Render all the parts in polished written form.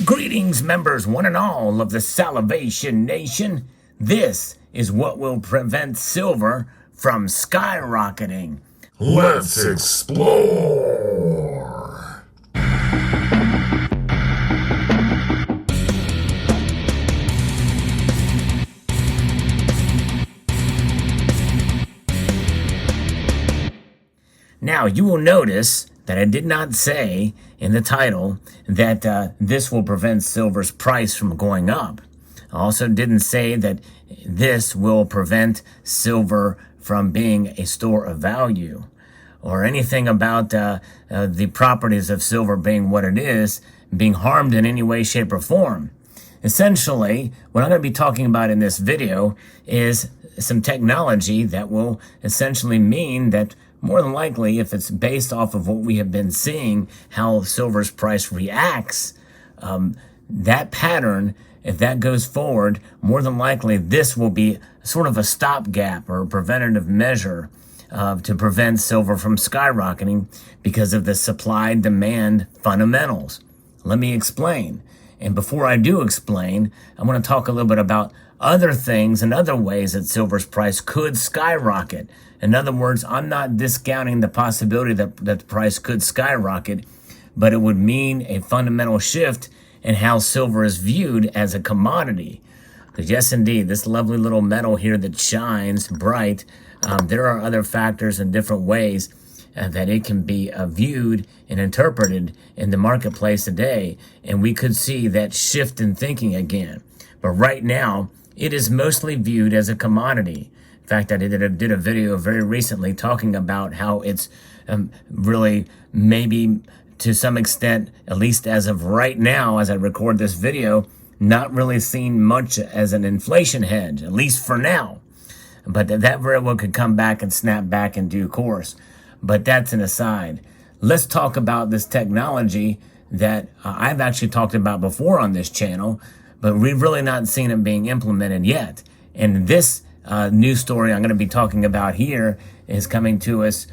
Greetings, members, one and all of the Salivation Nation. This is what will prevent silver from skyrocketing. Let's explore! Now, you will notice that I did not say in the title that this will prevent silver's price from going up. I also didn't say that this will prevent silver from being a store of value or anything about the properties of silver being what it is, being harmed in any way, shape, or form. Essentially, what I'm going to be talking about in this video is some technology that will essentially mean that more than likely, if it's based off of what we have been seeing, how silver's price reacts, that pattern, if that goes forward, more than likely this will be sort of a stopgap or a preventative measure to prevent silver from skyrocketing because of the supply-demand fundamentals. Let me explain. And before I do explain, I want to talk a little bit about other things and other ways that silver's price could skyrocket. In other words, I'm not discounting the possibility that the price could skyrocket, but it would mean a fundamental shift in how silver is viewed as a commodity. Because yes, indeed, this lovely little metal here that shines bright, there are other factors and different ways that it can be viewed and interpreted in the marketplace today. And we could see that shift in thinking again. But right now, it is mostly viewed as a commodity. In fact, I did a video very recently talking about how it's really maybe to some extent, at least as of right now, as I record this video, not really seen much as an inflation hedge, at least for now. But that very well could come back and snap back in due course. But that's an aside. Let's talk about this technology that I've actually talked about before on this channel, but we've really not seen it being implemented yet. And this news story I'm going to be talking about here is coming to us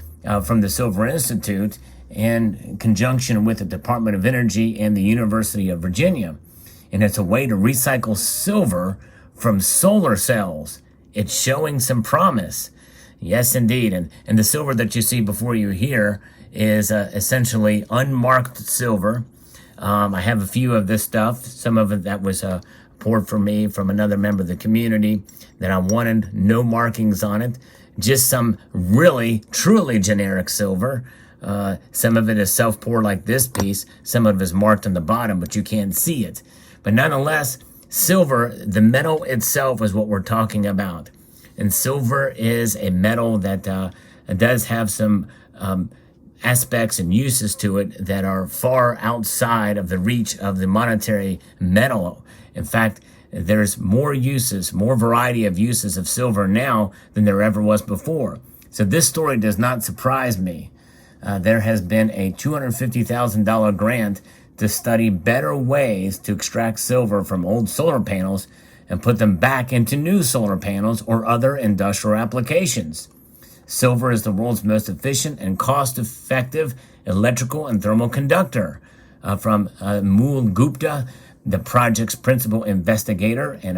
from the Silver Institute in conjunction with the Department of Energy and the University of Virginia. And it's a way to recycle silver from solar cells. It's showing some promise. Yes, indeed. And the silver that you see before you here is essentially unmarked silver. I have a few of this stuff. Some of it that was poured for me from another member of the community that I wanted no markings on it. Just some really, truly generic silver. Some of it is self-poured like this piece. Some of it is marked on the bottom, but you can't see it. But nonetheless, silver, the metal itself is what we're talking about. And silver is a metal that does have some aspects and uses to it that are far outside of the reach of the monetary metal. In fact, there's more uses, more variety of uses of silver now than there ever was before. So this story does not surprise me. There has been a $250,000 grant to study better ways to extract silver from old solar panels and put them back into new solar panels or other industrial applications. Silver is the world's most efficient and cost-effective electrical and thermal conductor. From Mool Gupta, the project's principal investigator, in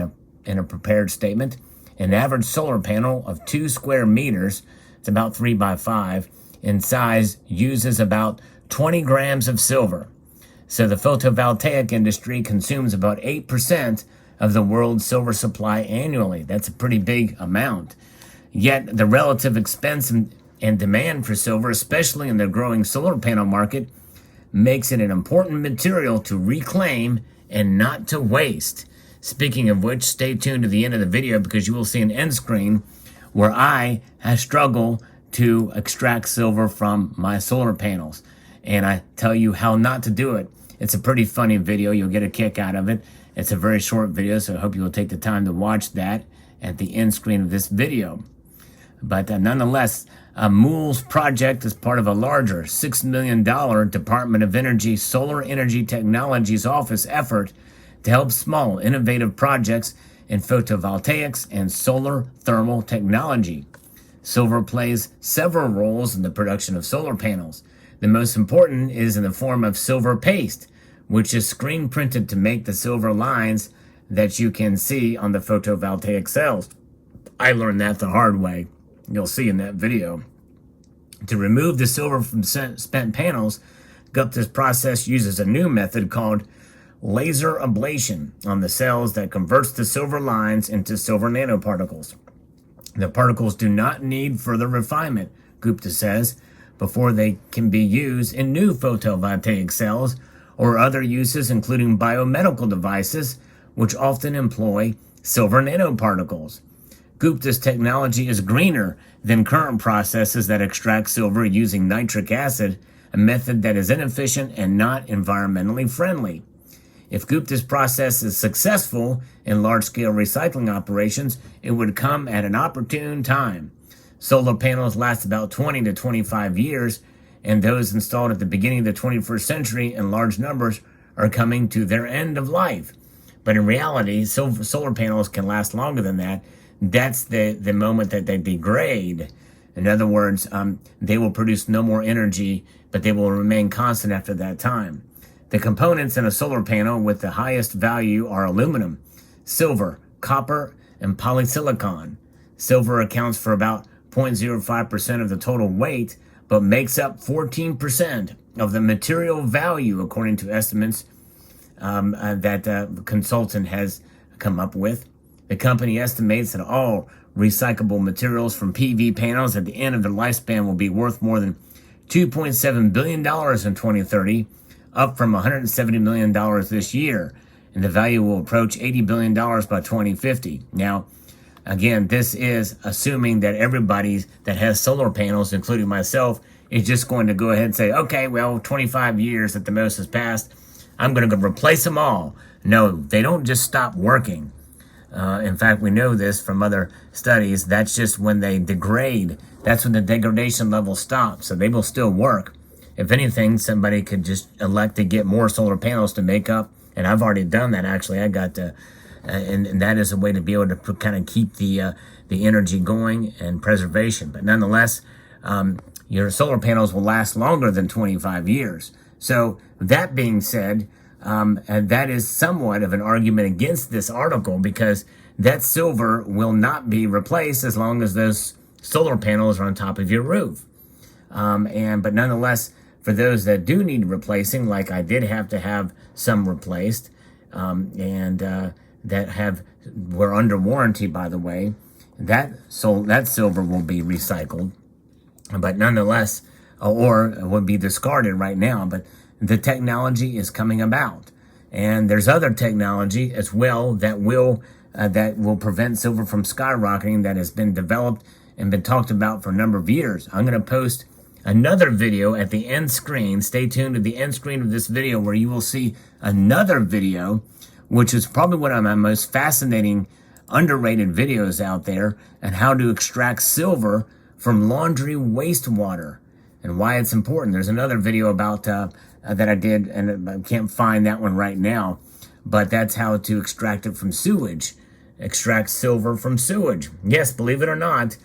a prepared statement, an average solar panel of 2 square meters, it's about 3 by 5, in size, uses about 20 grams of silver. So the photovoltaic industry consumes about 8% of the world's silver supply annually. That's a pretty big amount. Yet the relative expense and demand for silver, especially in the growing solar panel market, makes it an important material to reclaim and not to waste. Speaking of which, stay tuned to the end of the video because you will see an end screen where I have struggled to extract silver from my solar panels. And I tell you how not to do it. It's a pretty funny video. You'll get a kick out of it. It's a very short video, so I hope you will take the time to watch that at the end screen of this video. But nonetheless, Mool's project is part of a larger $6 million Department of Energy Solar Energy Technologies Office effort to help small, innovative projects in photovoltaics and solar thermal technology. Silver plays several roles in the production of solar panels. The most important is in the form of silver paste, which is screen printed to make the silver lines that you can see on the photovoltaic cells. I learned that the hard way. You'll see in that video. To remove the silver from spent panels, Gupta's process uses a new method called laser ablation on the cells that converts the silver lines into silver nanoparticles. The particles do not need further refinement, Gupta says, before they can be used in new photovoltaic cells or other uses, including biomedical devices, which often employ silver nanoparticles. Gupta's technology is greener than current processes that extract silver using nitric acid, a method that is inefficient and not environmentally friendly. If Gupta's process is successful in large-scale recycling operations, it would come at an opportune time. Solar panels last about 20 to 25 years, and those installed at the beginning of the 21st century in large numbers are coming to their end of life. But in reality, solar panels can last longer than that. That's the moment that they degrade. In other words, they will produce no more energy, but they will remain constant after that time. The components in a solar panel with the highest value are aluminum, silver, copper, and polysilicon. Silver accounts for about 0.05% of the total weight, but makes up 14% of the material value, according to estimates that the consultant has come up with. The company estimates that all recyclable materials from PV panels at the end of their lifespan will be worth more than $2.7 billion in 2030, up from $170 million this year, and the value will approach $80 billion by 2050. Now, again, this is assuming that everybody that has solar panels, including myself, is just going to go ahead and say, okay, well, 25 years at the most has passed, I'm going to go replace them all. No, they don't just stop working. In fact, we know this from other studies. That's just when they degrade. That's when the degradation level stops. So they will still work. If anything, somebody could just elect to get more solar panels to make up. And I've already done that, actually. I got to, and that is a way to be able to kind of keep the energy going and preservation. But nonetheless, your solar panels will last longer than 25 years. So that being said, and that is somewhat of an argument against this article, because that silver will not be replaced as long as those solar panels are on top of your roof. But nonetheless, for those that do need replacing, like I did have to have some replaced, that were under warranty, by the way, that silver will be recycled, but nonetheless, or would be discarded right now. But the technology is coming about, and there's other technology as well that will prevent silver from skyrocketing, that has been developed and been talked about for a number of years. I'm going to post another video at the end screen. Stay tuned to the end screen of this video, where you will see another video, which is probably one of my most fascinating, underrated videos out there, on how to extract silver from laundry wastewater and why it's important. There's another video about that I did, and I can't find that one right now, but that's how to extract it from sewage. Extract silver from sewage. Yes, believe it or not,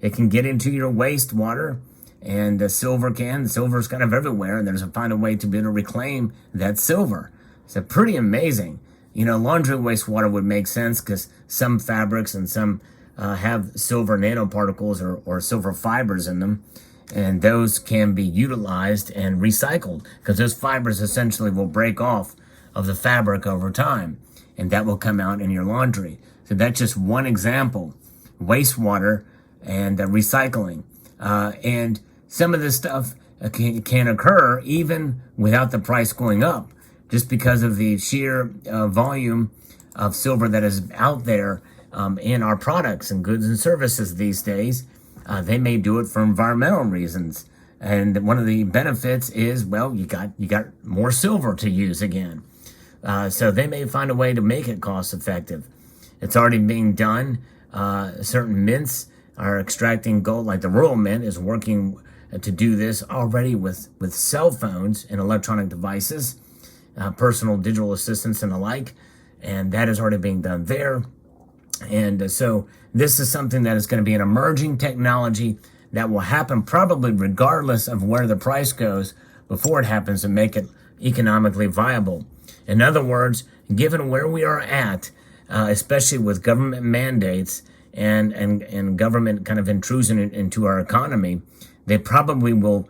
it can get into your wastewater, and silver's kind of everywhere, and there's find a way to be able to reclaim that silver. It's pretty amazing. You know, laundry wastewater would make sense because some fabrics and some have silver nanoparticles or silver fibers in them, and those can be utilized and recycled, because those fibers essentially will break off of the fabric over time, and that will come out in your laundry. So that's just one example. Wastewater and recycling. And some of this stuff can occur even without the price going up, just because of the sheer volume of silver that is out there in our products and goods and services these days. They may do it for environmental reasons, and one of the benefits is, well, you got more silver to use again. So they may find a way to make it cost effective. It's already being done. Certain mints are extracting gold, like the Royal Mint is working to do this already with cell phones and electronic devices, personal digital assistants and the like, and that is already being done there. And so this is something that is going to be an emerging technology that will happen probably regardless of where the price goes, before it happens, to make it economically viable. In other words, given where we are at, especially with government mandates and government kind of intrusion into our economy, they probably will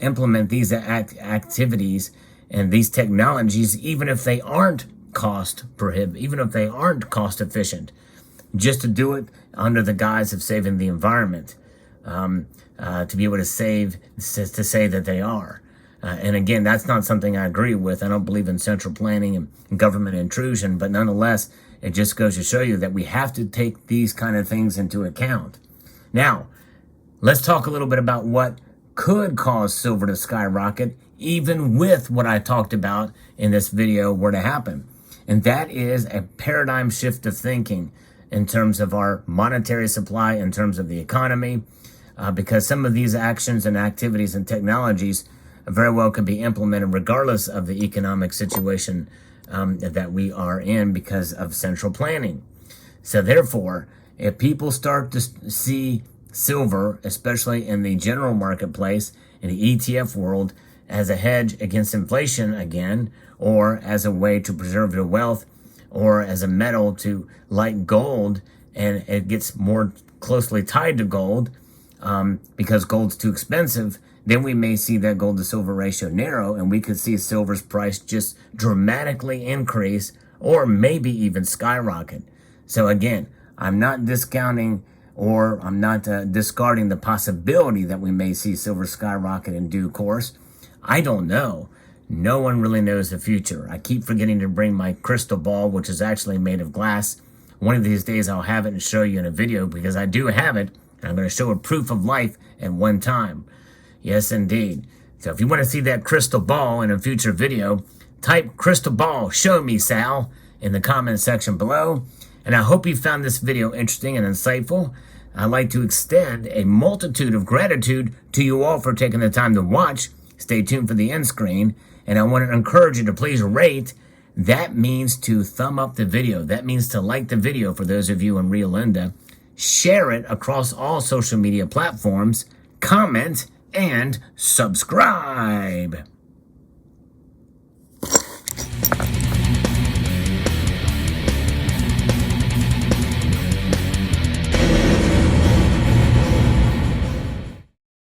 implement these activities and these technologies, even if they aren't cost prohibitive, even if they aren't cost efficient, just to do it under the guise of saving the environment, to be able to say that they are. And again, that's not something I agree with. I don't believe in central planning and government intrusion, but nonetheless, it just goes to show you that we have to take these kind of things into account. Now, let's talk a little bit about what could cause silver to skyrocket, even with what I talked about in this video were to happen. And that is a paradigm shift of thinking in terms of our monetary supply, in terms of the economy, because some of these actions and activities and technologies very well can be implemented regardless of the economic situation that we are in because of central planning. So therefore, if people start to see silver, especially in the general marketplace, in the ETF world, as a hedge against inflation again, or as a way to preserve their wealth, or as a metal to like gold, and it gets more closely tied to gold because gold's too expensive, then we may see that gold to silver ratio narrow, and we could see silver's price just dramatically increase or maybe even skyrocket. So again, I'm not discounting or I'm not discarding the possibility that we may see silver skyrocket in due course. I don't know. No one really knows the future. I keep forgetting to bring my crystal ball, which is actually made of glass. One of these days I'll have it and show you in a video, because I do have it, and I'm going to show a proof of life at one time. Yes, indeed. So if you want to see that crystal ball in a future video, type crystal ball, show me, Sal, in the comment section below. And I hope you found this video interesting and insightful. I'd like to extend a multitude of gratitude to you all for taking the time to watch. Stay tuned for the end screen. And I want to encourage you to please rate. That means to thumb up the video. That means to like the video for those of you in Rio Linda. Share it across all social media platforms. Comment and subscribe.